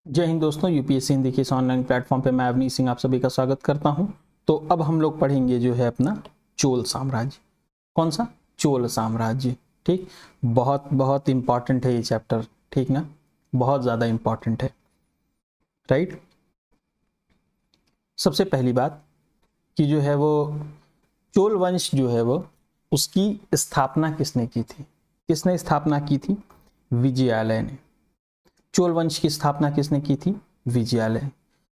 जय हिंद दोस्तों, यूपीएससी हिंदी के इस ऑनलाइन प्लेटफॉर्म पे मैं अवनीश सिंह आप सभी का स्वागत करता हूं। तो अब हम लोग पढ़ेंगे जो है अपना चोल साम्राज्य। कौन सा? चोल साम्राज्य। ठीक, बहुत बहुत इंपॉर्टेंट है ये चैप्टर। ठीक ना, बहुत ज़्यादा इंपॉर्टेंट है। राइट, सबसे पहली बात कि जो है वो चोल वंश जो है वो उसकी स्थापना किसने की थी? किसने स्थापना की थी? विजयालय ने। चोल वंश की स्थापना किसने की थी? विजयालय।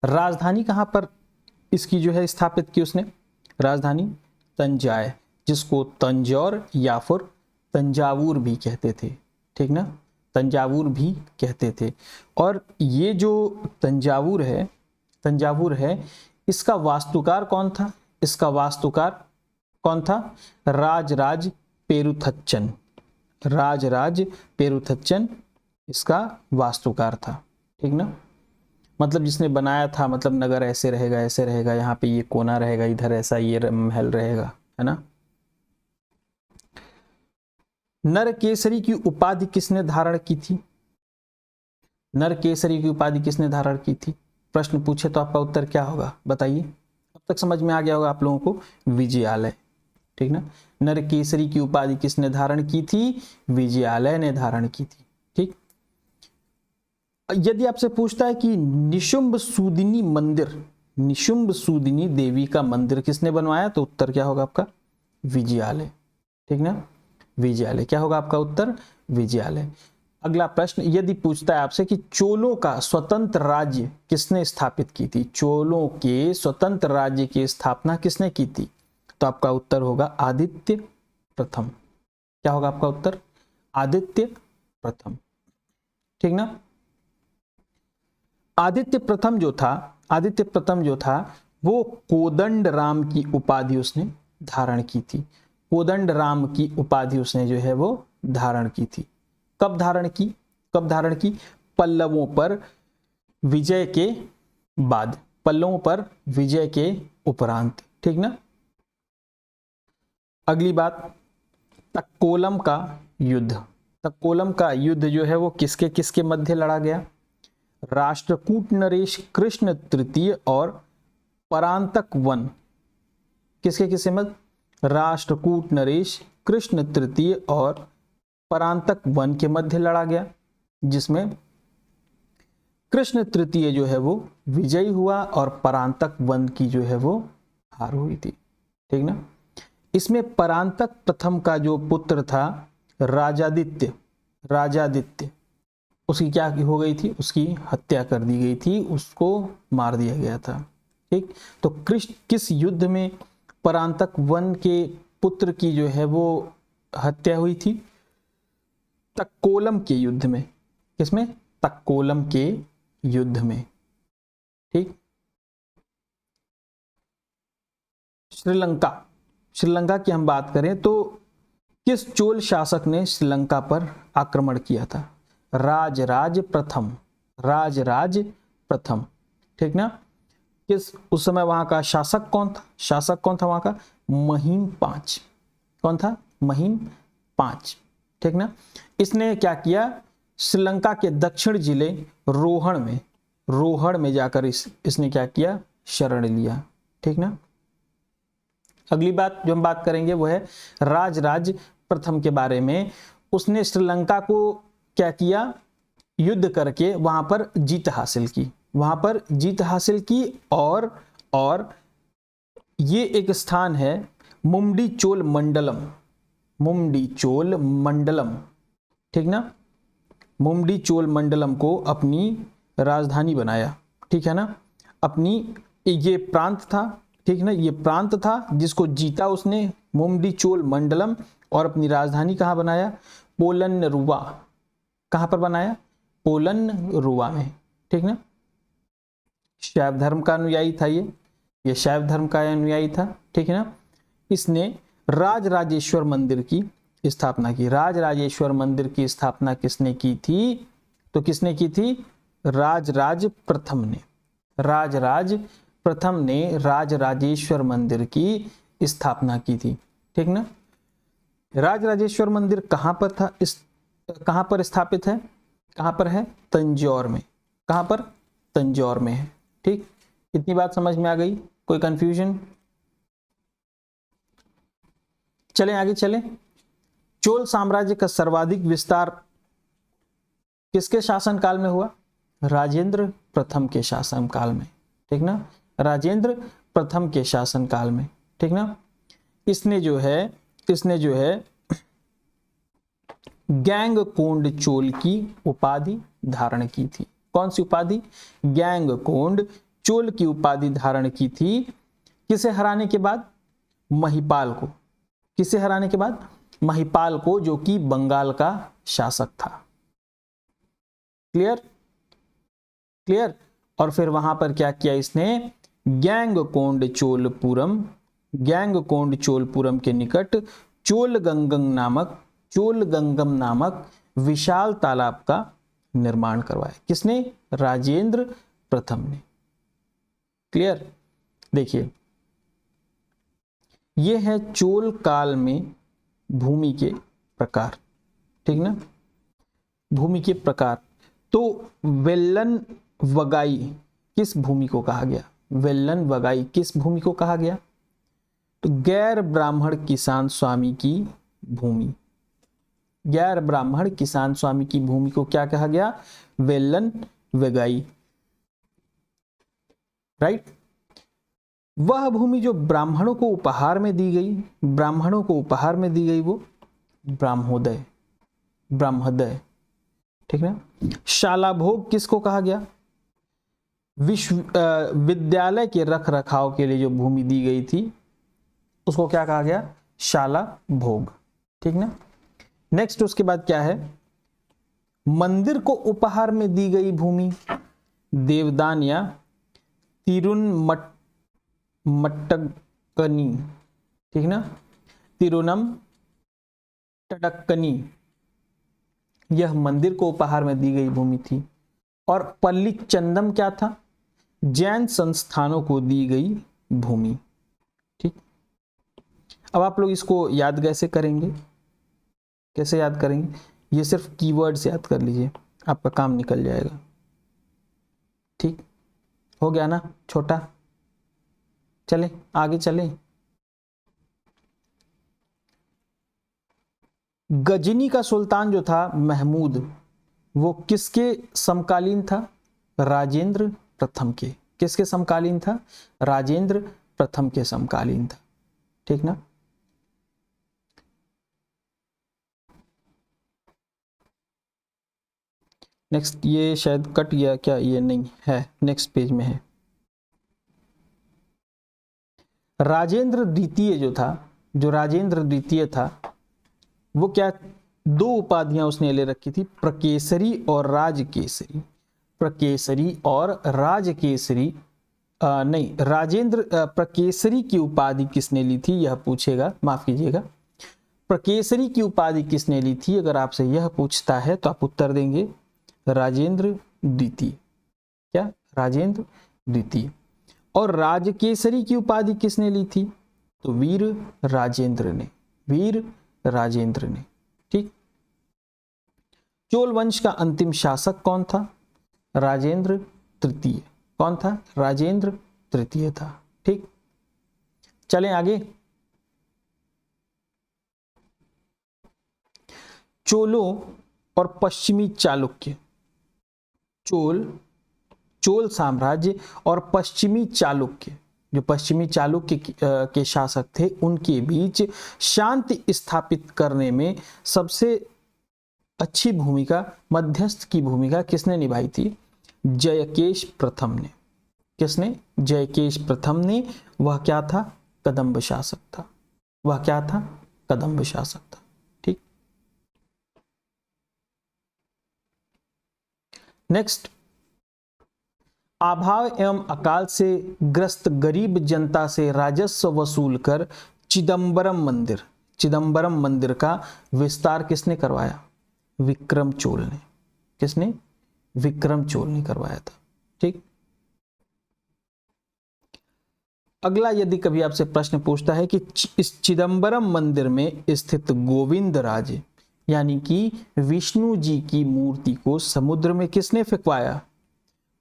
राजधानी कहां पर इसकी जो है स्थापित की उसने? राजधानी तंजाय, जिसको तंजौर या फिर तंजावुर भी कहते थे। ठीक ना, तंजावुर भी कहते थे। और ये जो तंजावुर है, इसका वास्तुकार कौन था? इसका वास्तुकार कौन था? राजराज पेरुथच्चन। राजराज पेरुथच्चन इसका वास्तुकार था। ठीक ना, मतलब जिसने बनाया था, मतलब नगर ऐसे रहेगा, यहाँ पे ये कोना रहेगा, इधर ऐसा ये महल रहेगा, है ना। नरकेसरी की उपाधि किसने धारण की थी? नरकेसरी की उपाधि किसने धारण की थी? प्रश्न पूछे तो आपका उत्तर क्या होगा बताइए। अब तक समझ में आ गया होगा आप लोगों को, विजयालय। ठीक ना, नरकेसरी की उपाधि किसने धारण की थी? विजयालय ने धारण की थी। ठीक, यदि आपसे पूछता है कि निशुंभ सूदिनी मंदिर, निशुंभ सूदिनी देवी का मंदिर किसने बनवाया, तो उत्तर क्या होगा आपका? विजयालय। ठीक ना, विजयालय। क्या होगा आपका उत्तर? विजयालय। अगला प्रश्न यदि पूछता है आपसे कि चोलों का स्वतंत्र राज्य किसने स्थापित की थी? चोलों के स्वतंत्र राज्य की स्थापना किसने की थी? तो आपका उत्तर होगा आदित्य प्रथम। क्या होगा आपका उत्तर? आदित्य प्रथम। ठीक ना, आदित्य प्रथम जो था वो कोदंड राम की उपाधि उसने धारण की थी। कोदंड राम की उपाधि उसने जो है वो धारण की थी। कब धारण की? पल्लवों पर विजय के बाद, पल्लवों पर विजय के उपरांत। ठीक ना, अगली बात, तक्कोलम का युद्ध। तक्कोलम का युद्ध जो है वो किसके किसके मध्य लड़ा गया? राष्ट्रकूट नरेश कृष्ण तृतीय और परांतक वन। किसके किसके मध्य? राष्ट्रकूट नरेश कृष्ण तृतीय और परांतक वन के मध्य लड़ा गया, जिसमें कृष्ण तृतीय जो है वो विजयी हुआ और परांतक वन की जो है वो हार हुई थी। ठीक ना, इसमें परांतक प्रथम का जो पुत्र था राजादित्य, उसकी क्या हो गई थी? उसकी हत्या कर दी गई थी, उसको मार दिया गया था। ठीक, तो कृष्ण किस युद्ध में परांतक वन के पुत्र की जो है वो हत्या हुई थी? तक्कोलम के युद्ध में। किसमें? तक्कोलम के युद्ध में। ठीक, श्रीलंका की हम बात करें तो किस चोल शासक ने श्रीलंका पर आक्रमण किया था? राजराज प्रथम। ठीक ना, किस उस समय वहां का शासक कौन था? वहां का महिम पांच। कौन था? महिम पांच। ठीक ना, इसने क्या किया? श्रीलंका के दक्षिण जिले रोहड़ में जाकर इसने क्या किया? शरण लिया। ठीक ना, अगली बात जो हम बात करेंगे वो है राजराज प्रथम के बारे में। उसने श्रीलंका को क्या किया? युद्ध करके वहां पर जीत हासिल की। और ये एक स्थान है मुंडी चोल मंडलम। ठीक ना, मुंडी चोल मंडलम को अपनी राजधानी बनाया। ठीक है ना, अपनी ये प्रांत था। ठीक ना, ये प्रांत था जिसको जीता उसने, मुंडी चोल मंडलम, और अपनी राजधानी कहाँ बनाया? पोलन्नुवा। कहाँ पर बनाया? पोलन्नुवा में। ठीक ना, शैव धर्म का अनुयायी था ये शैव धर्म का अनुयायी था। ठीक है ना, इसने राजराजेश्वर मंदिर की स्थापना की। राजराजेश्वर मंदिर की स्थापना किसने की थी? तो किसने की थी? राजराज प्रथम ने राजराजेश्वर मंदिर की स्थापना की थी। ठीक ना, राजराजेश्वर मंदिर कहां पर था? कहां पर स्थापित है? कहां पर है? तंजौर में। कहां पर? तंजौर में है। ठीक, इतनी बात समझ में आ गई? कोई कंफ्यूजन? चलें आगे चलें। चोल साम्राज्य का सर्वाधिक विस्तार किसके शासनकाल में हुआ? राजेंद्र प्रथम के शासनकाल में। ठीक ना, राजेंद्र प्रथम के शासनकाल में। ठीक ना, इसने जो है गैंगकोंड चोल की उपाधि धारण की थी। कौन सी उपाधि? गैंगकोंड चोल की उपाधि धारण की थी। किसे हराने के बाद? महिपाल को। किसे हराने के बाद? महिपाल को, जो कि बंगाल का शासक था। क्लियर? क्लियर? और फिर वहां पर क्या किया इसने? गैंगकोंड चोलपुरम के निकट चोलगंगम नामक विशाल तालाब का निर्माण करवाया। किसने? राजेंद्र प्रथम ने। क्लियर? देखिए, यह है चोल काल में भूमि के प्रकार। ठीक ना, भूमि के प्रकार। तो वेल्लन वगाई किस भूमि को कहा गया? वेल्लन वगाई किस भूमि को कहा गया? तो गैर ब्राह्मण किसान स्वामी की भूमि। गैर ब्राह्मण किसान स्वामी की भूमि को क्या कहा गया? वेल्लन वगाई। राइट? वह भूमि जो ब्राह्मणों को उपहार में दी गई, वो ब्राह्मोदय। ठीक है। शाला भोग किसको कहा गया? विद्यालय के रख रखाव के लिए जो भूमि दी गई थी उसको क्या कहा गया? शाला भोग। ठीक ना। नेक्स्ट उसके बाद क्या है? मंदिर को उपहार में दी गई भूमि देवदान या तिरुनमट्टकनी। ठीक ना, तिरुनमट्टकनी यह मंदिर को उपहार में दी गई भूमि थी। और पल्ली चंदम क्या था? जैन संस्थानों को दी गई भूमि। ठीक, अब आप लोग इसको याद कैसे करेंगे? कैसे याद करेंगे? ये सिर्फ कीवर्ड्स याद कर लीजिए, आपका काम निकल जाएगा। ठीक, हो गया ना छोटा? चलें आगे चलें। गजनी का सुल्तान जो था महमूद, वो किसके समकालीन था? राजेंद्र प्रथम के। किसके समकालीन था? राजेंद्र प्रथम के समकालीन था। ठीक ना। नेक्स्ट, ये शायद कट गया क्या? ये नहीं है, नेक्स्ट पेज में है। राजेंद्र द्वितीय जो राजेंद्र द्वितीय था, वो क्या, दो उपाधियां उसने ले रखी थी, प्रकेसरी और राजकेसरी। प्रकेसरी और राजकेसरी नहीं, राजेंद्र प्रकेसरी की उपाधि किसने ली थी यह पूछेगा, माफ कीजिएगा, प्रकेसरी की उपाधि किसने ली थी अगर आपसे यह पूछता है तो आप उत्तर देंगे राजेंद्र द्वितीय। क्या? राजेंद्र द्वितीय। और राजकेसरी की उपाधि किसने ली थी? तो वीर राजेंद्र ने। ठीक। चोल वंश का अंतिम शासक कौन था? राजेंद्र तृतीय। कौन था? राजेंद्र तृतीय था। ठीक, चलें आगे। चोलों और पश्चिमी चालुक्य, चोल साम्राज्य और पश्चिमी चालुक्य, जो पश्चिमी चालुक्य के शासक थे, उनके बीच शांति स्थापित करने में सबसे अच्छी भूमिका, मध्यस्थ की भूमिका किसने निभाई थी? जयकेश प्रथम ने। किसने? जयकेश प्रथम ने। वह क्या था? कदंब शासक था। वह क्या था? कदंब शासक था। ठीक। नेक्स्ट, अभाव एवं अकाल से ग्रस्त गरीब जनता से राजस्व वसूल कर चिदंबरम मंदिर का विस्तार किसने करवाया? विक्रम चोल ने। किसने? विक्रम चोल ने करवाया था। ठीक। अगला, यदि कभी आपसे प्रश्न पूछता है कि इस चिदंबरम मंदिर में स्थित गोविंद राज यानी कि विष्णु जी की मूर्ति को समुद्र में किसने फेंकवाया?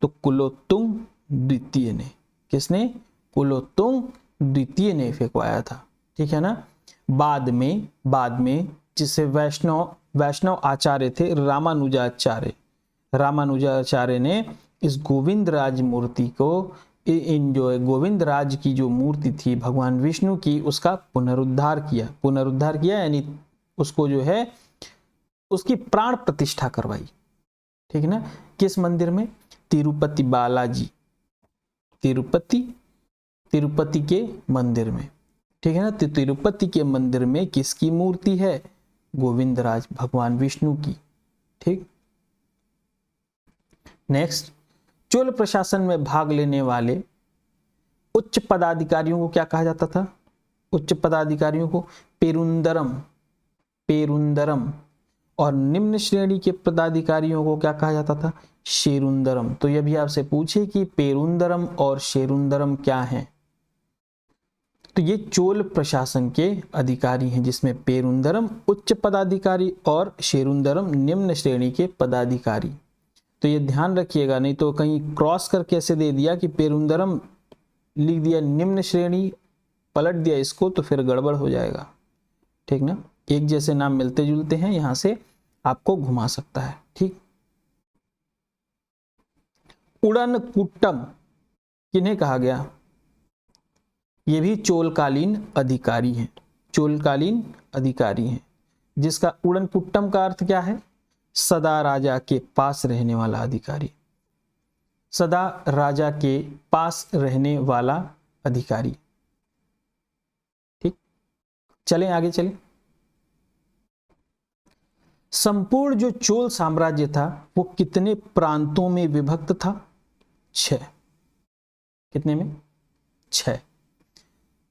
तो कुलोत्तुंग द्वितीय ने, किसने? कुलोत्तुंग द्वितीय ने फेंकवाया था, ठीक है ना। बाद में जिसे वैष्णव आचार्य थे रामानुजाचार्य ने इस गोविंदराज मूर्ति को, इन जो गोविंदराज की जो मूर्ति थी भगवान विष्णु की, उसका पुनरुद्धार किया यानी उसको जो है उसकी प्राण प्रतिष्ठा करवाई, ठीक है ना। किस मंदिर में? तिरुपति बालाजी, तिरुपति के मंदिर में, ठीक है ना। तिरुपति के मंदिर में किसकी मूर्ति है? गोविंदराज भगवान विष्णु की, ठीक। नेक्स्ट, चोल प्रशासन में भाग लेने वाले उच्च पदाधिकारियों को क्या कहा जाता था? उच्च पदाधिकारियों को पेरुंदरम, और निम्न श्रेणी के पदाधिकारियों को क्या कहा जाता था? शेरुंदरम। तो यह भी आपसे पूछे कि पेरुंदरम और शेरुंदरम क्या हैं, तो ये चोल प्रशासन के अधिकारी हैं, जिसमें पेरुंदरम उच्च पदाधिकारी और शेरुंदरम निम्न श्रेणी के पदाधिकारी। तो ये ध्यान रखिएगा, नहीं तो कहीं क्रॉस करके ऐसे दे दिया कि पेरुंदरम लिख दिया निम्न श्रेणी, पलट दिया इसको, तो फिर गड़बड़ हो जाएगा, ठीक ना। एक जैसे नाम मिलते जुलते हैं, यहां से आपको घुमा सकता है, ठीक। उड़न कुट्टम किन्हें कहा गया? ये भी चोलकालीन अधिकारी हैं, जिसका उड़न कुट्टम का अर्थ क्या है? सदा राजा के पास रहने वाला अधिकारी, सदा राजा के पास रहने वाला अधिकारी, ठीक। चलें आगे चलें। संपूर्ण जो चोल साम्राज्य था वो कितने प्रांतों में विभक्त था? 6। कितने में? 6।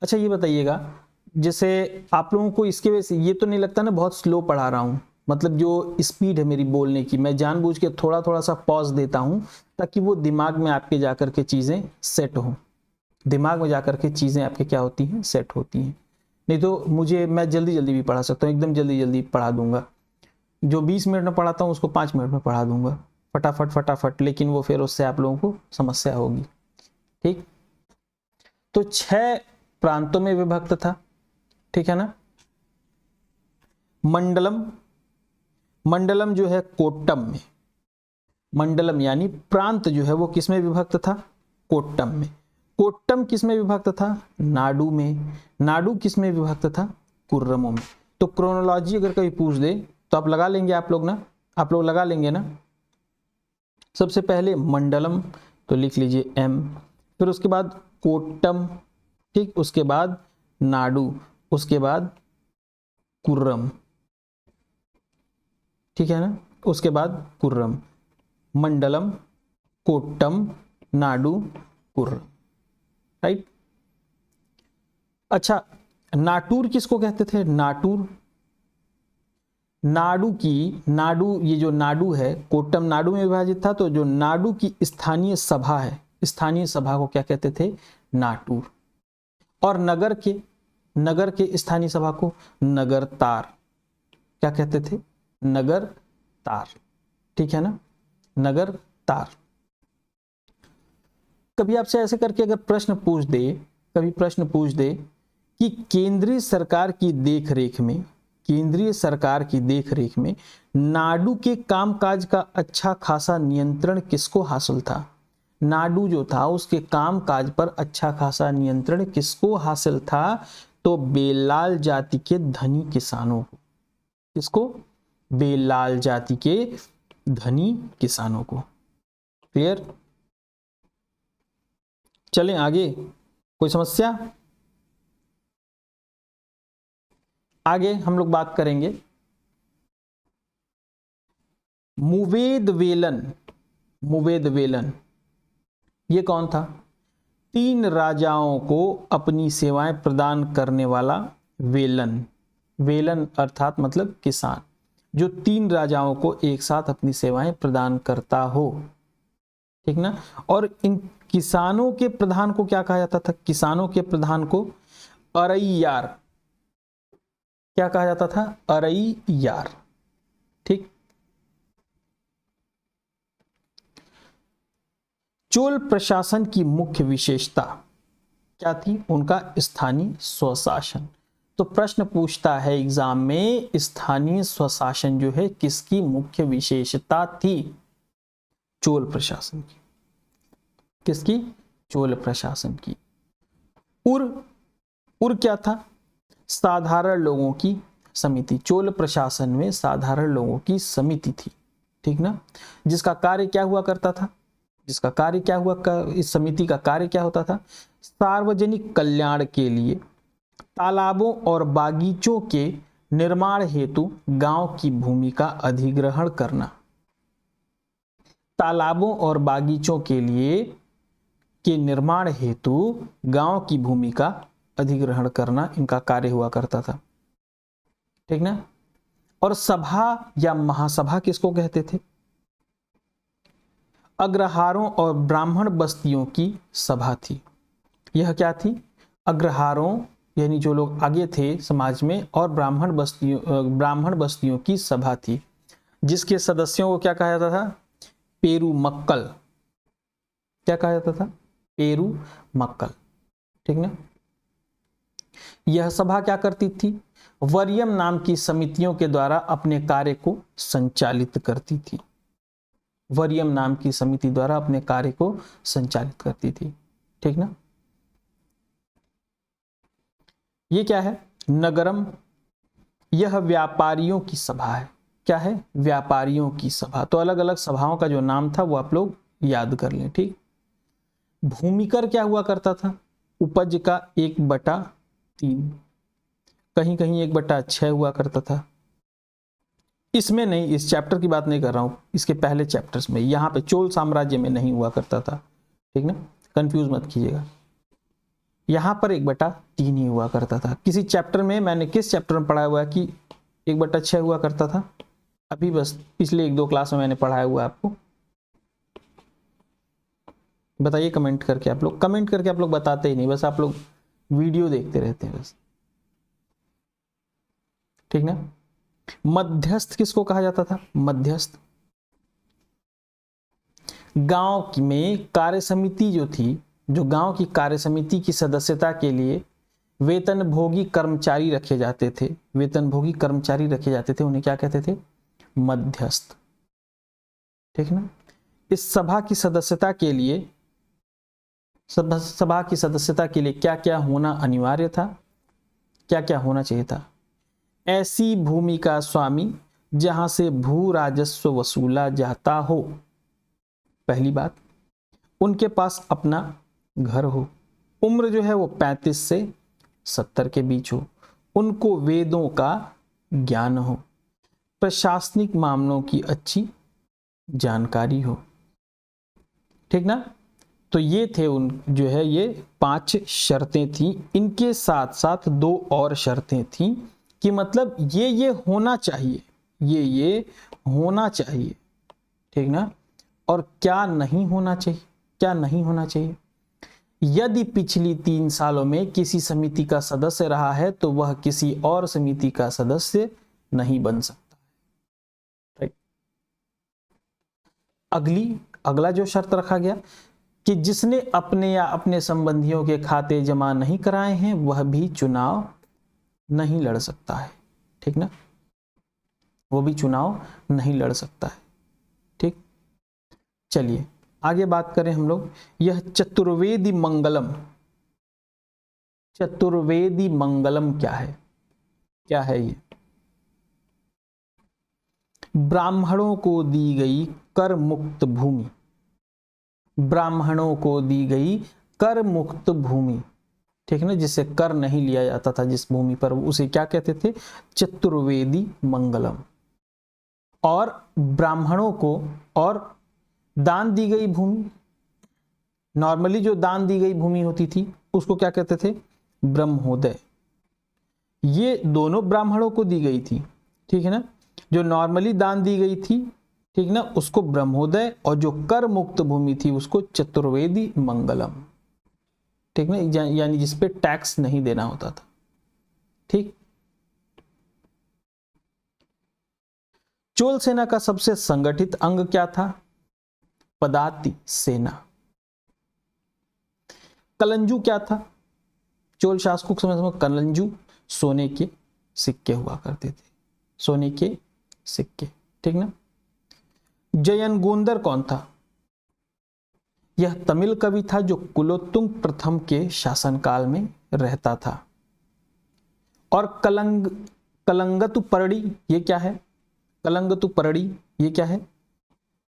अच्छा ये बताइएगा, जैसे आप लोगों को इसके वजह से ये तो नहीं लगता ना बहुत स्लो पढ़ा रहा हूं, मतलब जो स्पीड है मेरी बोलने की, मैं जानबूझ के थोड़ा थोड़ा सा पॉज देता हूं ताकि वो दिमाग में आपके जाकर के चीजें सेट हों, दिमाग में जाकर के चीजें आपके क्या होती हैं? सेट होती हैं। नहीं तो मैं जल्दी जल्दी भी पढ़ा सकता हूँ, एकदम जल्दी जल्दी पढ़ा दूंगा, जो 20 मिनट में पढ़ाता हूँ उसको 5 मिनट में पढ़ा दूंगा, फटाफट, लेकिन वो फिर उससे आप लोगों को समस्या होगी, ठीक। तो 6 प्रांतों में विभक्त था, ठीक है ना। मंडलम जो है कोट्टम में, मंडलम यानी प्रांत जो है वो किसमें विभक्त था? कोट्टम में। कोट्टम किसमें विभक्त था? नाडु में। नाडु किसमें विभक्त था? कुर्रमों में। तो क्रोनोलॉजी अगर कभी पूछ दे तो आप लगा लेंगे, आप लोग लगा लेंगे ना। सबसे पहले मंडलम, तो लिख लीजिए M, फिर उसके बाद कोट्टम, ठीक, उसके बाद नाडु, उसके बाद कुर्रम, ठीक है ना, उसके बाद कुर्रम। मंडलम, कोट्टम, नाडु, कुर्रम, राइट। अच्छा, नाटुर किसको कहते थे? नाटुर, नाडु ये जो नाडु है, कोट्टम नाडु में विभाजित था, तो जो नाडु की स्थानीय सभा है, स्थानीय सभा को क्या कहते थे? नाटुर। और नगर के स्थानीय सभा को नगरतार, क्या कहते थे? नगरतार, ठीक है ना, नगरतार। कभी आपसे ऐसे करके अगर प्रश्न पूछ दे कि केंद्रीय सरकार की देखरेख में नाडु के कामकाज का अच्छा खासा नियंत्रण किसको हासिल था? नाडु जो था उसके कामकाज पर अच्छा खासा नियंत्रण किसको हासिल था? तो बेलाल जाति के धनी किसानों को। किसको? बेलाल जाति के धनी किसानों को। क्लियर? चलें आगे, कोई समस्या? आगे हम लोग बात करेंगे मुवेद वेलन। ये कौन था? 3 राजाओं को अपनी सेवाएं प्रदान करने वाला वेलन अर्थात मतलब किसान, जो 3 राजाओं को एक साथ अपनी सेवाएं प्रदान करता हो, ठीक ना। और इन किसानों के प्रधान को क्या कहा जाता था? किसानों के प्रधान को अरैयार, क्या कहा जाता था? अरैयार, ठीक। चोल प्रशासन की मुख्य विशेषता क्या थी? उनका स्थानीय स्वशासन। तो प्रश्न पूछता है एग्जाम में, स्थानीय स्वशासन जो है किसकी मुख्य विशेषता थी? चोल प्रशासन की। किसकी? चोल प्रशासन की। उर क्या था? साधारण लोगों की समिति। चोल प्रशासन में साधारण लोगों की समिति थी, ठीक ना, जिसका कार्य क्या हुआ करता था? जिसका कार्य क्या हुआ इस समिति का कार्य क्या होता था? सार्वजनिक कल्याण के लिए तालाबों और बागीचों के निर्माण हेतु गांव की भूमि का अधिग्रहण करना। तालाबों और बागीचों के लिए के निर्माण हेतु गांव की भूमि का अधिग्रहण करना इनका कार्य हुआ करता था, ठीक ना। और सभा या महासभा किसको कहते थे? अग्रहारों और ब्राह्मण बस्तियों की सभा थी। यह क्या थी? अग्रहारों यानी जो लोग आगे थे समाज में, और ब्राह्मण बस्तियों की सभा थी, जिसके सदस्यों को क्या कहा जाता था? पेरुमक्कल। क्या कहा जाता था? पेरुमक्कल, ठीक ना। यह सभा क्या करती थी? वरियम नाम की समितियों के द्वारा अपने कार्य को संचालित करती थी। वरियम नाम की समिति द्वारा अपने कार्य को संचालित करती थी, ठीक ना। ये क्या है? नगरम। यह व्यापारियों की सभा है। क्या है? व्यापारियों की सभा। तो अलग अलग सभाओं का जो नाम था वो आप लोग याद कर लें, ठीक। भूमिकर क्या हुआ करता था? उपज का 1/3, कहीं कहीं 1/6 हुआ करता था। इसमें नहीं, इस चैप्टर की बात नहीं कर रहा हूं, इसके पहले चैप्टर्स में। यहां पे चोल साम्राज्य में नहीं हुआ करता था, ठीक ना, कंफ्यूज मत कीजिएगा। यहां पर 1/3 ही हुआ करता था। किसी चैप्टर में, मैंने किस चैप्टर में पढ़ाया हुआ है कि 1/6 हुआ करता था? अभी बस पिछले 1-2 क्लास में मैंने पढ़ाया हुआ है आपको। बताइए कमेंट करके। आप लोग कमेंट करके आप लोग बताते ही नहीं, बस आप लोग वीडियो देखते रहते हैं बस, ठीक ना। मध्यस्थ किसको कहा जाता था? मध्यस्थ। गांव में कार्य समिति जो थी, जो गांव की कार्य समिति की सदस्यता के लिए वेतनभोगी कर्मचारी रखे जाते थे, वेतनभोगी कर्मचारी रखे जाते थे, उन्हें क्या कहते थे? मध्यस्थ, ठीक ना। इस सभा की सदस्यता के लिए, सभा की सदस्यता के लिए क्या क्या होना अनिवार्य था? क्या क्या होना चाहिए था? ऐसी भूमि का स्वामी जहां से भू राजस्व वसूला जाता हो, पहली बात। उनके पास अपना घर हो। उम्र जो है वो 35 से 70 के बीच हो। उनको वेदों का ज्ञान हो। प्रशासनिक मामलों की अच्छी जानकारी हो, ठीक ना। तो ये थे उन जो है ये 5 शर्तें थी। इनके साथ साथ 2 और शर्तें थी कि मतलब ये होना चाहिए, ये होना चाहिए, ठीक ना। और क्या नहीं होना चाहिए? क्या नहीं होना चाहिए? यदि पिछली 3 सालों में किसी समिति का सदस्य रहा है तो वह किसी और समिति का सदस्य नहीं बन सकता, राइट। अगला जो शर्त रखा गया कि जिसने अपने या अपने संबंधियों के खाते जमा नहीं कराए हैं वह भी चुनाव नहीं लड़ सकता है, ठीक ना। वो भी चुनाव नहीं लड़ सकता है, ठीक। चलिए आगे बात करें हम लोग। यह चतुर्वेदी मंगलम, चतुर्वेदी मंगलम क्या है? क्या है ये? ब्राह्मणों को दी गई कर मुक्त भूमि, ब्राह्मणों को दी गई कर मुक्त भूमि, ठीक ना, जिससे कर नहीं लिया जाता था जिस भूमि पर, उसे क्या कहते थे? चतुर्वेदी मंगलम। और ब्राह्मणों को और दान दी गई भूमि, नॉर्मली जो दान दी गई भूमि होती थी उसको क्या कहते थे? ब्रह्मोदय। ये दोनों ब्राह्मणों को दी गई थी, ठीक है ना। जो नॉर्मली दान दी गई थी, ठीक ना, उसको ब्रह्मोदय, और जो कर मुक्त भूमि थी उसको चतुर्वेदी मंगलम, ठीक ना, यानी जिसपे टैक्स नहीं देना होता था, ठीक। चोल सेना का सबसे संगठित अंग क्या था? पदाति सेना। कलंजू क्या था? चोल शासकों के समय कलंजू सोने के सिक्के हुआ करते थे, सोने के सिक्के, ठीक ना। जयनगोंदर कौन था? यह तमिल कवि था जो कुलोत्तुंग प्रथम के शासनकाल में रहता था। और कलंगतुपरड़ी ये क्या है? कलंगतुपरड़ी ये क्या है?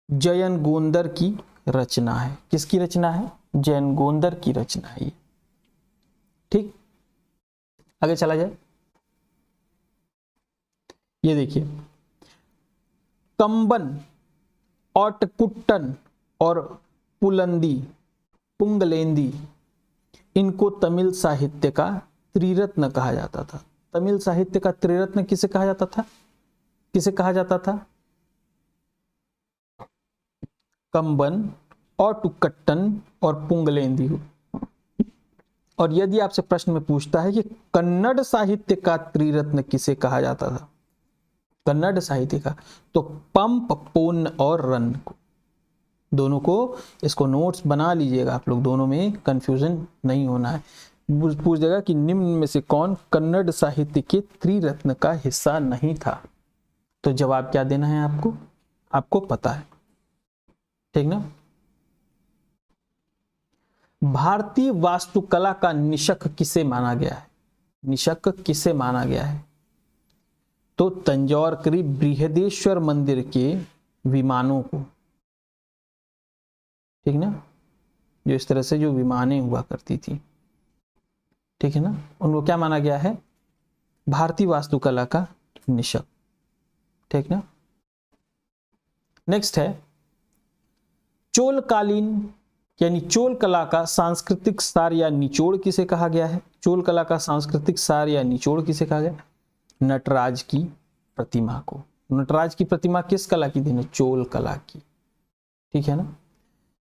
जयनगोंदर की रचना है। किसकी रचना है? जयनगोंदर की रचना है ये, ठीक। आगे चला जाए, ये देखिए कंबन, औटकुट्टन और पुलंदी, पुंगलेंदी, इनको तमिल साहित्य का त्रिरत्न कहा जाता था। तमिल साहित्य का त्रिरत्न किसे कहा जाता था? किसे कहा जाता था? कंबन, औटुकट्टन और पुंगलेंदी। और यदि आपसे प्रश्न में पूछता है कि कन्नड़ साहित्य का त्रिरत्न किसे कहा जाता था, कन्नड़ साहित्य का, तो पंप, पोन्न और रन को, दोनों को, इसको नोट्स बना लीजिएगा आप लोग, दोनों में कंफ्यूजन नहीं होना है। पूछ देगा कि निम्न में से कौन कन्नड़ साहित्य के त्रिरत्न का हिस्सा नहीं था, तो जवाब क्या देना है आपको? आपको पता है, ठीक ना। भारतीय वास्तुकला का निशक किसे माना गया है? निशक किसे माना गया है? तो तंजौर करीब बृहदेश्वर मंदिर के विमानों को, ठीक ना, जो इस तरह से जो विमानें हुआ करती थी, ठीक है ना, उनको क्या माना गया है? भारतीय वास्तुकला का निशक, ठीक ना। नेक्स्ट है चोलकालीन यानी चोल कला का सांस्कृतिक सार या निचोड़ किसे कहा गया है? चोल कला का सांस्कृतिक सार या निचोड़ किसे कहा गया? नटराज की प्रतिमा को। नटराज की प्रतिमा किस कला की थी? चोल कला की, ठीक है ना।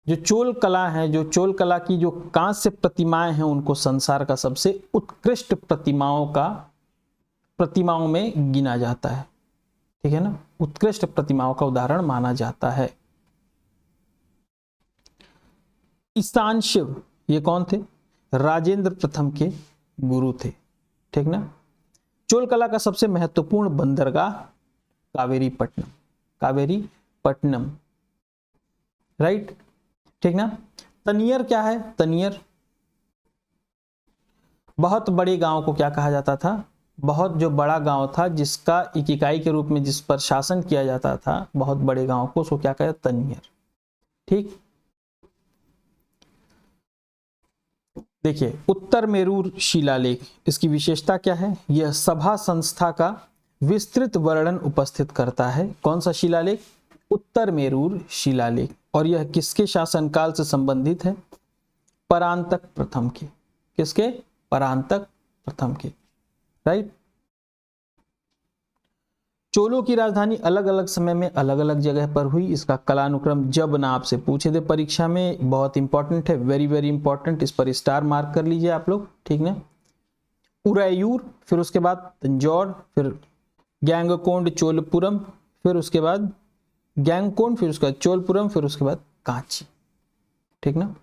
जो चोल कला है, जो चोल कला की जो कांस्य प्रतिमाएं हैं, उनको संसार का सबसे उत्कृष्ट प्रतिमाओं में गिना जाता है, ठीक है ना, उत्कृष्ट प्रतिमाओं का उदाहरण माना जाता है। ईशान शिव ये कौन थे? राजेंद्र प्रथम के गुरु थे, ठीक ना। चोल कला का सबसे महत्वपूर्ण बंदरगाह कावेरीपट्टनम, कावेरीपट्टनम, राइट, ठीक ना। तनियर क्या है? तनियर बहुत बड़े गांव को क्या कहा जाता था? बहुत जो बड़ा गांव था जिसका एक इकाई के रूप में जिस पर शासन किया जाता था, बहुत बड़े गांव को, उसको क्या कहा? तनियर, ठीक। देखिए उत्तर मेरूर शिलालेख, इसकी विशेषता क्या है? यह सभा संस्था का विस्तृत वर्णन उपस्थित करता है। कौन सा शिलालेख? उत्तर मेरूर शिलालेख। और यह किसके शासनकाल से संबंधित है? परांतक प्रथम के। किसके? परांतक प्रथम के, राइट। चोलों की राजधानी अलग अलग समय में अलग अलग जगह पर हुई। इसका कालानुक्रम जब ना आपसे पूछे थे परीक्षा में, बहुत इंपॉर्टेंट है, वेरी वेरी इंपॉर्टेंट, इस पर स्टार मार्क कर लीजिए आप लोग, ठीक ना। उरायूर, फिर उसके बाद तंजौर, फिर गैंगकोंड चोलपुरम, फिर उसके बाद गैंगकोंड, फिर उसके बाद चोलपुरम, फिर उसके बाद कांची, ठीक ना।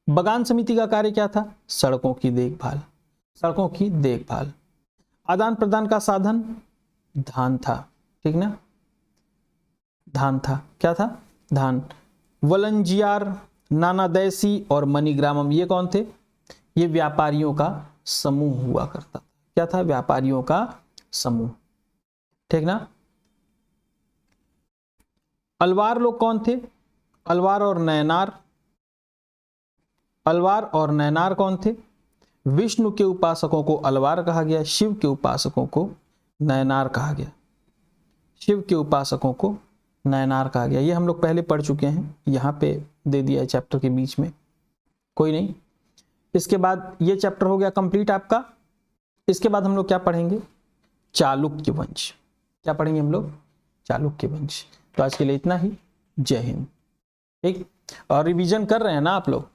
बगान समिति का कार्य क्या था? सड़कों की देखभाल, सड़कों की देखभाल। आदान प्रदान का साधन धान था, ठीक ना, धान था। क्या था? धान। वलंजियार, नानादैसी और मणिग्रामम ये कौन थे? ये व्यापारियों का समूह हुआ करता था। क्या था? व्यापारियों का समूह, ठीक ना। अलवार लोग कौन थे? अलवार और नयनार, अलवार और नयनार कौन थे? विष्णु के उपासकों को अलवार कहा गया, शिव के उपासकों को नयनार कहा गया, शिव के उपासकों को नयनार कहा गया। ये हम लोग पहले पढ़ चुके हैं, यहाँ पे दे दिया है चैप्टर के बीच में, कोई नहीं। इसके बाद ये चैप्टर हो गया कंप्लीट आपका। इसके बाद हम लोग क्या पढ़ेंगे? चालुक्य वंश। क्या पढ़ेंगे हम लोग? चालुक्य वंश। तो आज के लिए इतना ही, जय हिंद, ठीक। और रिवीजन कर रहे हैं ना आप लोग?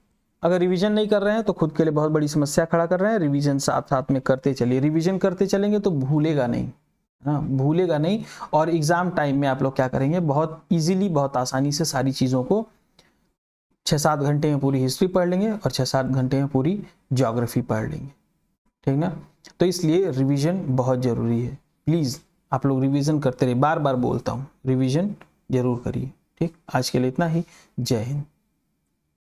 अगर रिवीजन नहीं कर रहे हैं तो खुद के लिए बहुत बड़ी समस्या खड़ा कर रहे हैं। रिवीजन साथ साथ में करते चलिए, रिवीजन करते चलेंगे तो भूलेगा नहीं, हाँ भूलेगा नहीं। और एग्जाम टाइम में आप लोग क्या करेंगे? बहुत इजीली, बहुत आसानी से सारी चीज़ों को 6-7 घंटे में पूरी हिस्ट्री पढ़ लेंगे और 6-7 घंटे में पूरी ज्योग्राफी पढ़ लेंगे, ठीक ना। तो इसलिए रिवीजन बहुत ज़रूरी है। प्लीज़ आप लोग रिवीजन करते रहिए, बार बार बोलता हूँ रिवीजन जरूर करिए। ठीक, आज के लिए इतना ही। जय हिंद।